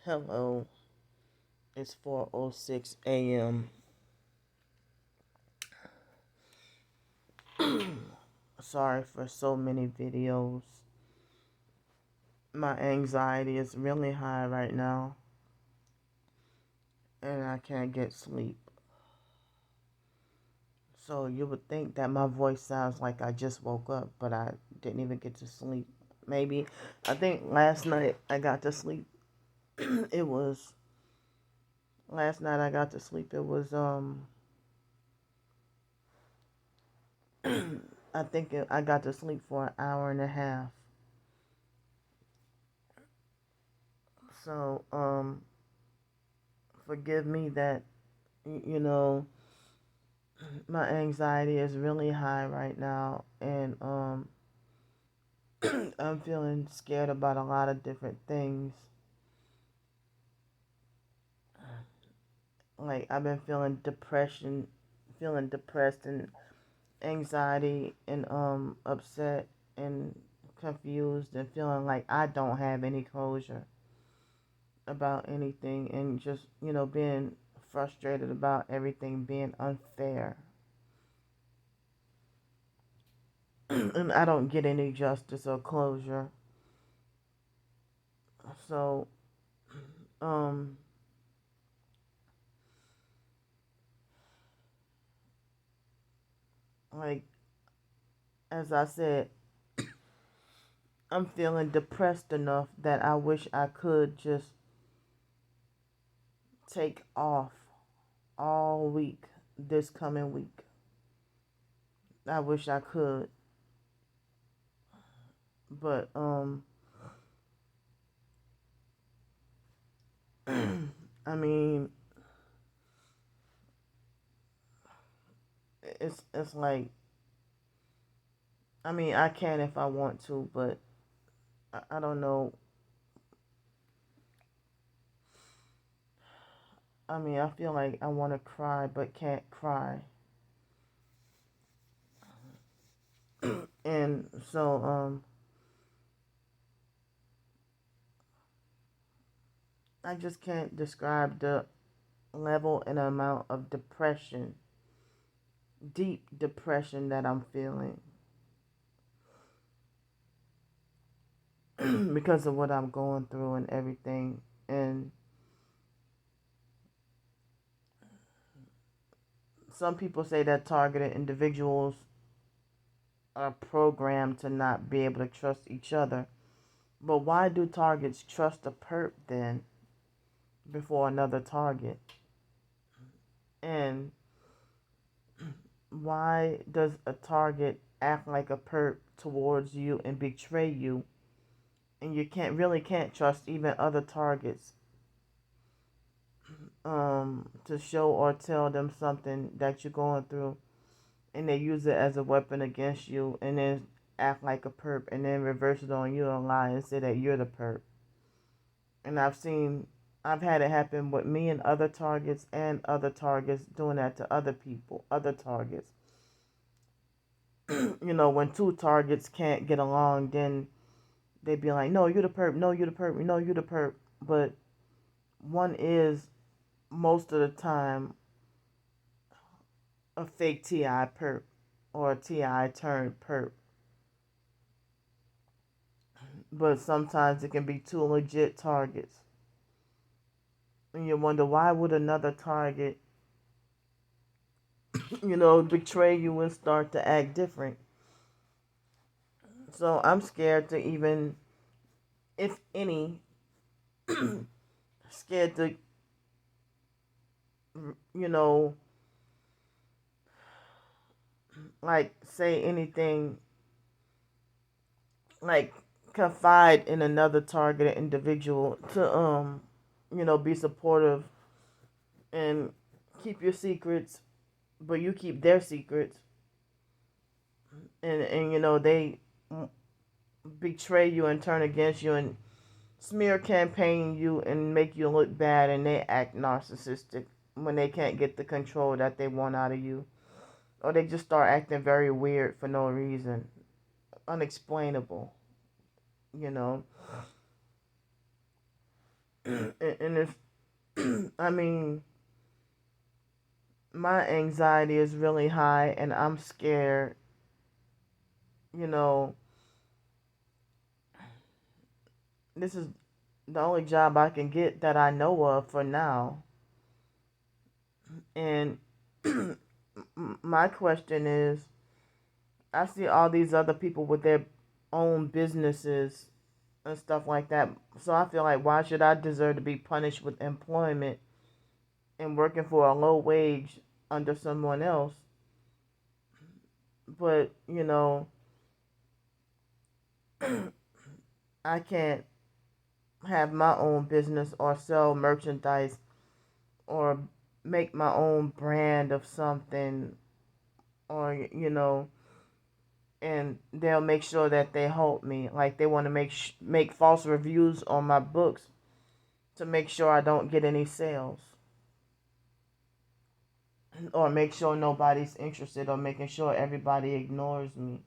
Hello, it's 4:06 a.m. Sorry for so many videos. My anxiety is really high right now, and I can't get sleep. So you would think that my voice sounds like I just woke up, but I didn't even get to sleep. Maybe, I think last night I got to sleep. It was, last night I got to sleep. It was, I think I got to sleep for an hour and a half. So, forgive me that, you know, my anxiety is really high right now, and I'm feeling scared about a lot of different things. Like I've been feeling depressed and anxiety and upset and confused and feeling like I don't have any closure about anything, and just, being frustrated about everything being unfair. And I don't get any justice or closure. So, um, like, as I said, I'm feeling depressed enough that I wish I could just take off all week, this coming week. I wish I could, but, I mean, it's like, I mean, I can if I want to, but I don't know. I mean, I feel like I want to cry but can't cry. And so, I just can't describe the level and amount of depression, deep depression that I'm feeling because of what I'm going through and everything. And some people say that targeted individuals are programmed to not be able to trust each other. But why do targets trust a perp then before another target? And why does a target act like a perp towards you and betray you, and you can't trust even other targets to show or tell them something that you're going through, and they use it as a weapon against you, and then act like a perp, and then reverse it on you and lie and say that you're the perp. And I've had it happen with me and other targets, and other targets doing that to other people, other targets. When two targets can't get along, then they'd be like, no, you're the perp, no, you're the perp, no, you're the perp. But one is, most of the time, a fake TI perp or a TI turned perp. But sometimes it can be two legit targets. And you wonder, why would another target, betray you and start to act different? So I'm scared to even, if any, scared to, you know, like say anything, like confide in another targeted individual to, be supportive and keep your secrets, but you keep their secrets. And they betray you and turn against you and smear campaign you and make you look bad, and they act narcissistic when they can't get the control that they want out of you, or they just start acting very weird for no reason, unexplainable, you know. I mean, my anxiety is really high and I'm scared, you know, this is the only job I can get that I know of for now. And my question is, I see all these other people with their own businesses and stuff like that. So I feel like, why should I deserve to be punished with employment and working for a low wage under someone else? But, I can't have my own business or sell merchandise or make my own brand of something, or and they'll make sure that they help me, like they want to make false reviews on my books to make sure I don't get any sales, or make sure nobody's interested, or making sure everybody ignores me.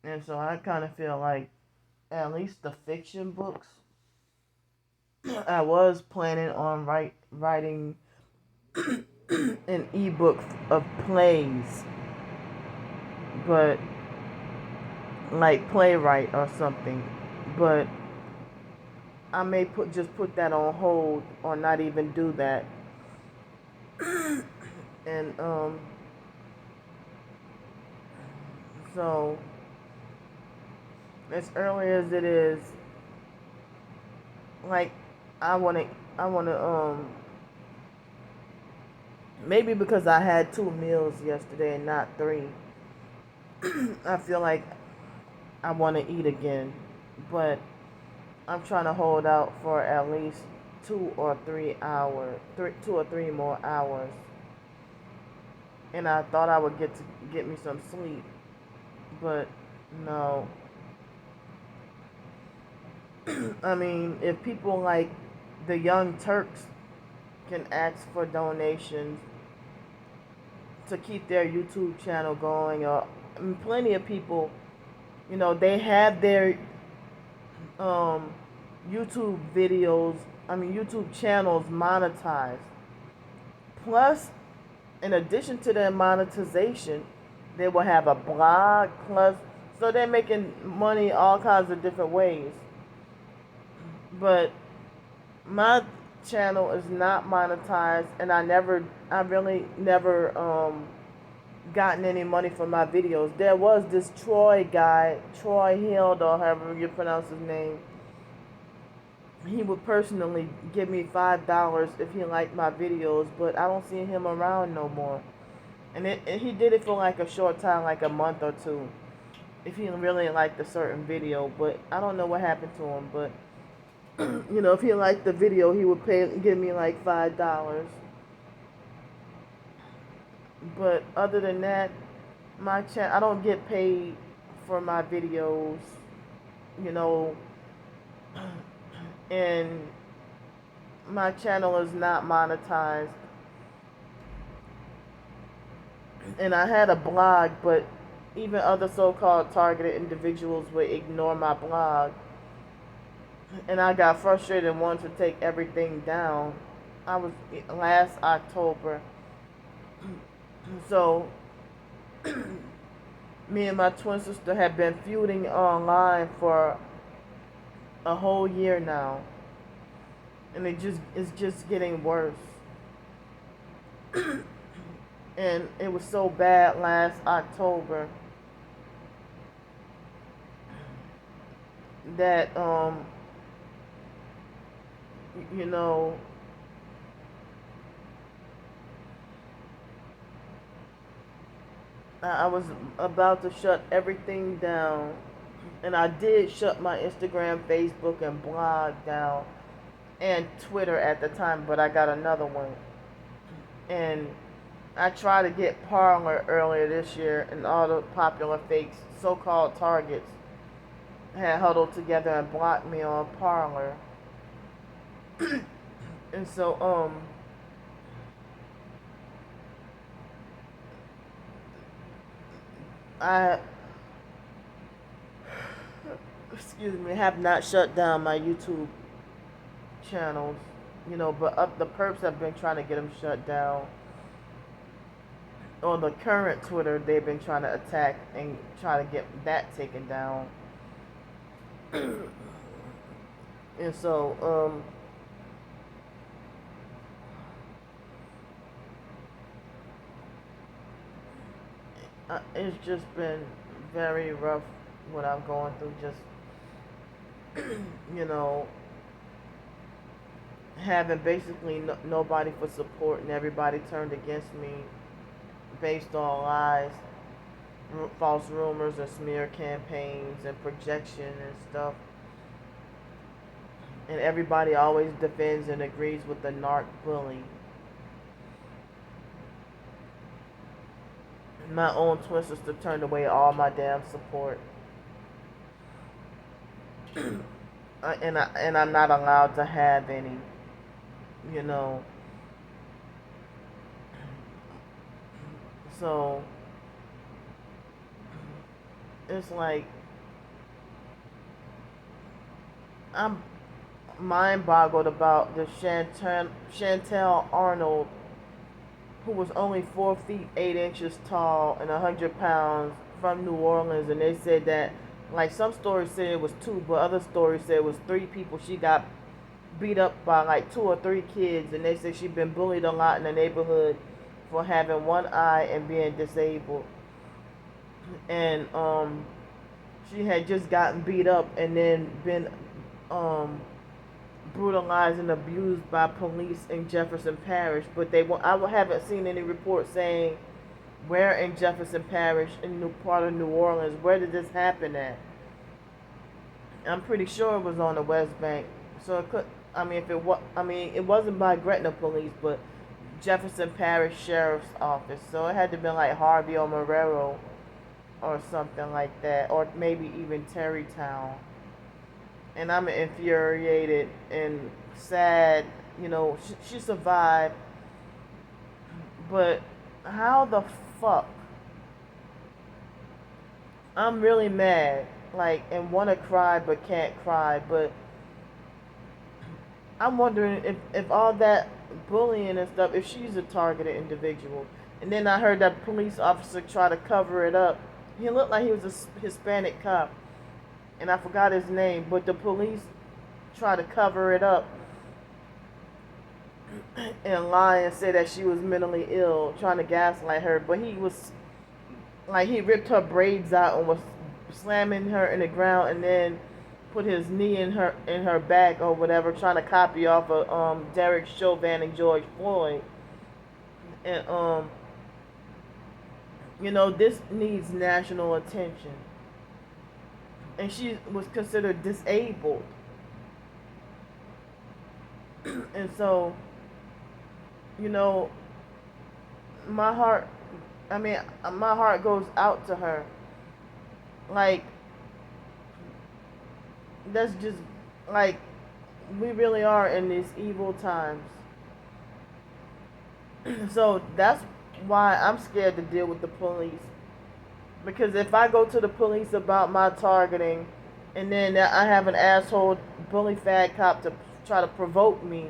And so I kind of feel like, at least the fiction books, I was planning on writing an ebook of plays, but like playwright or something. But I may put that on hold or not even do that. And so as early as it is, like I wanna maybe because I had 2 meals yesterday and not 3, I feel like I want to eat again, but I'm trying to hold out for at least 2 or 3 hours, 2 or 3 more hours. And I thought I would get me some sleep, but no. I mean, if people like the Young Turks can ask for donations to keep their YouTube channel going, or I mean, plenty of people, they have their um, YouTube videos, YouTube channels monetized. Plus, in addition to their monetization, they will have a blog. Plus, so they're making money all kinds of different ways. But my channel is not monetized, and I really never gotten any money from my videos. There was this Troy guy, Troy Hill, or however you pronounce his name. He would personally give me $5 if he liked my videos, but I don't see him around no more. And he did it for like a short time, like a month or two, if he really liked a certain video. But I don't know what happened to him. But if he liked the video, he would give me like $5. But other than that, I don't get paid for my videos, you know, and my channel is not monetized. And I had a blog, but even other so-called targeted individuals would ignore my blog. And I got frustrated and wanted to take everything down. I was last October. So me and my twin sister have been feuding online for a whole year now. And it's just getting worse. And it was so bad last October that you know I was about to shut everything down, and I did shut my Instagram, Facebook, and blog down, and Twitter at the time, but I got another one. And I tried to get Parler earlier this year, and all the popular fakes, so-called targets, had huddled together and blocked me on Parler. And so I excuse me, have not shut down my YouTube channels, but the perps have been trying to get them shut down. On the current Twitter, they've been trying to attack and try to get that taken down. And so, it's just been very rough what I'm going through. Just, you know, having basically nobody for support and everybody turned against me based on lies, false rumors, and smear campaigns and projection and stuff. And everybody always defends and agrees with the narc bully. My own twin sister turned away all my damn support. And I'm not allowed to have any, you know. So it's like I'm mind boggled about the Shantel Arnold, who was only 4 feet 8 inches tall and 100 pounds, from New Orleans, and they said that, like, some stories say it was 2, but other stories say it was 3 people. She got beat up by like 2 or 3 kids, and they said she'd been bullied a lot in the neighborhood for having one eye and being disabled. And she had just gotten beat up and then been brutalized and abused by police in Jefferson Parish. But I haven't seen any reports saying where in Jefferson Parish, in part of New Orleans, where did this happen at. I'm pretty sure it was on the West Bank. So it could, it wasn't by Gretna Police, but Jefferson Parish Sheriff's Office. So it had to be like Harvey or Marrero or something like that, or maybe even Terrytown. And I'm infuriated and sad. She survived, but how the fuck? I'm really mad, like, and want to cry but can't cry. But I'm wondering if all that bullying and stuff, if she's a targeted individual. And then I heard that police officer try to cover it up. He looked like he was a Hispanic cop, and I forgot his name, but the police tried to cover it up and lie and say that she was mentally ill, trying to gaslight her. But he was, like, he ripped her braids out and was slamming her in the ground, and then put his knee in her back or whatever, trying to copy off of Derek Chauvin and George Floyd. And this needs national attention. And she was considered disabled. And so, my heart goes out to her. Like, that's just, like, we really are in these evil times. So that's why I'm scared to deal with the police. Because if I go to the police about my targeting, and then I have an asshole bully fag cop to try to provoke me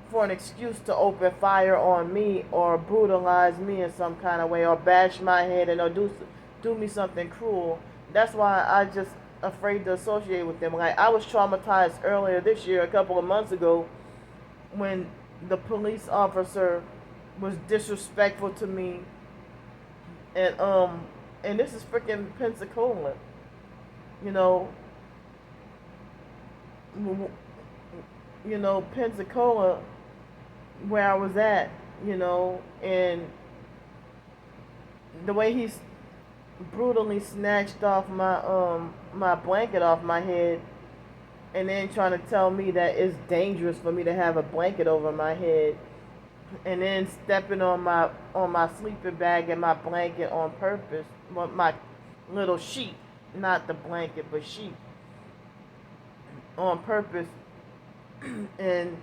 for an excuse to open fire on me or brutalize me in some kind of way or bash my head or do me something cruel, that's why I just afraid to associate with them. Like, I was traumatized earlier this year, a couple of months ago, when the police officer was disrespectful to me, and this is freaking Pensacola, Pensacola, where I was at, and the way he's brutally snatched off my blanket off my head, and then trying to tell me that it's dangerous for me to have a blanket over my head, and then stepping on my sleeping bag and my blanket on purpose, my little sheet, not the blanket but sheet, on purpose, and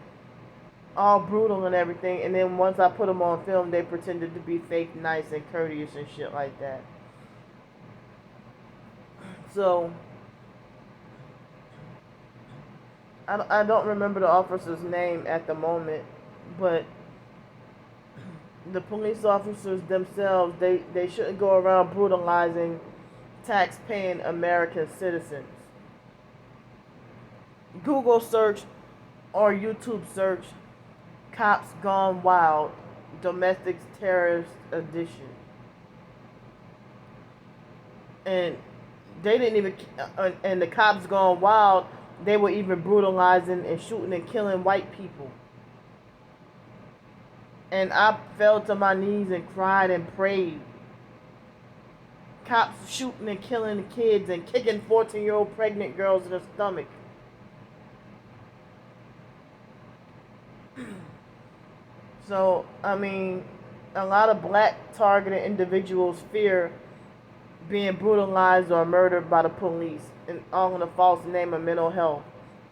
all brutal and everything. And then once I put them on film, they pretended to be fake nice and courteous and shit like that. So I don't remember the officer's name at the moment, but the police officers themselves, they shouldn't go around brutalizing tax-paying American citizens. Google search or YouTube search "Cops Gone Wild," domestic terrorist edition, and they didn't even. And the cops gone wild. They were even brutalizing and shooting and killing white people. And I fell to my knees and cried and prayed. Cops shooting and killing kids and kicking 14-year-old pregnant girls in the stomach. So, I mean, a lot of black targeted individuals fear being brutalized or murdered by the police, and all in the false name of mental health,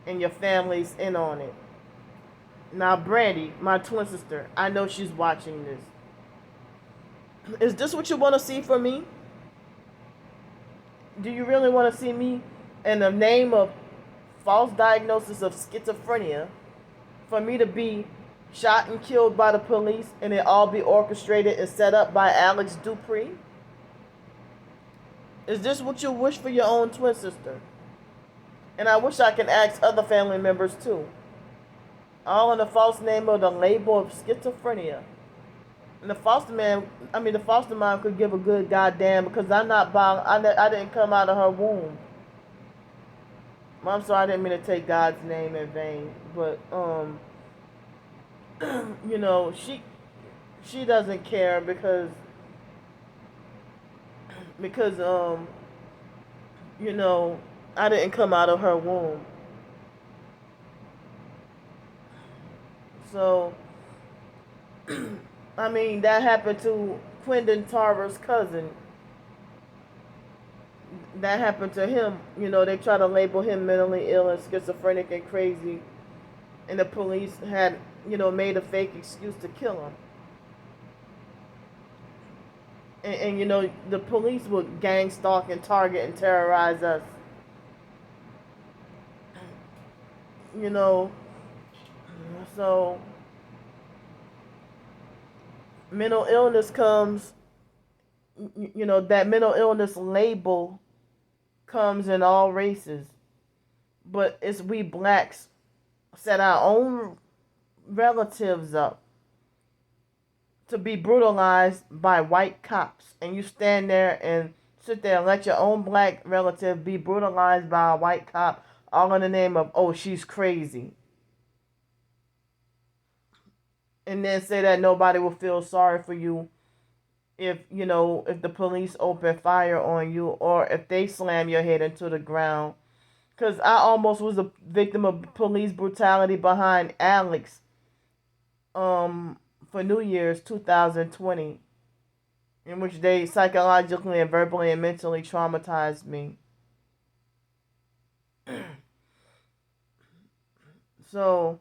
and your family's in on it. Now, Brandy, my twin sister, I know she's watching this. Is this what you want to see for me? Do you really want to see me in the name of false diagnosis of schizophrenia, for me to be shot and killed by the police and it all be orchestrated and set up by Alex Dupree? Is this what you wish for your own twin sister? And I wish I can ask other family members too. All in the false name of the label of schizophrenia. And the foster mom could give a good goddamn, because I'm not bound. I didn't come out of her womb. I'm sorry, I didn't mean to take God's name in vain, but you know, she doesn't care because you know, I didn't come out of her womb. So I mean, that happened to Quentin Tarver's cousin. That happened to him. You know, they try to label him mentally ill and schizophrenic and crazy, and the police had, you know, made a fake excuse to kill him. And you know, the police would gang stalk and target and terrorize us. You know, so mental illness comes, you know, that mental illness label comes in all races. But it's we blacks set our own relatives up to be brutalized by white cops. And you stand there and sit there and let your own black relative be brutalized by a white cop, all in the name of, oh, she's crazy. And then say that nobody will feel sorry for you if, you know, if the police open fire on you or if they slam your head into the ground. Because I almost was a victim of police brutality behind Alex for New Year's 2020, in which they psychologically and verbally and mentally traumatized me. So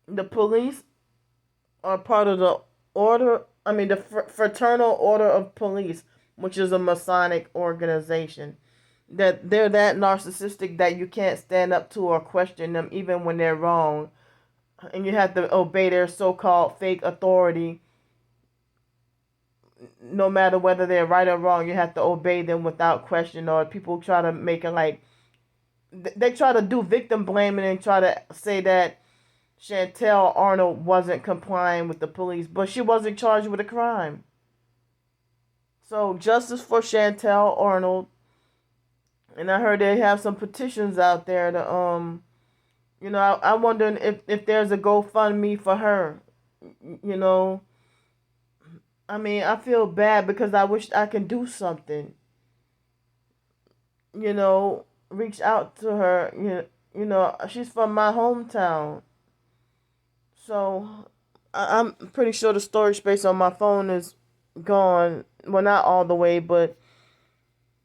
the police are part of the Fraternal Order of Police, which is a Masonic organization. That they're that narcissistic that you can't stand up to or question them even when they're wrong. And you have to obey their so-called fake authority. No matter whether they're right or wrong, you have to obey them without question. Or people try to make it like, they try to do victim blaming and try to say that Shantel Arnold wasn't complying with the police, but she wasn't charged with a crime. So justice for Shantel Arnold. And I heard they have some petitions out there to you know, I'm wondering if there's a GoFundMe for her. You know, I mean, I feel bad because I wish I can do something. You know, reach out to her. You know, she's from my hometown. So I'm pretty sure the storage space on my phone is gone. Well, not all the way, but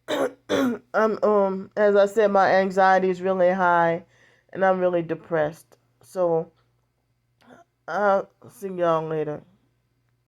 I'm as I said, my anxiety is really high and I'm really depressed. So I'll see y'all later.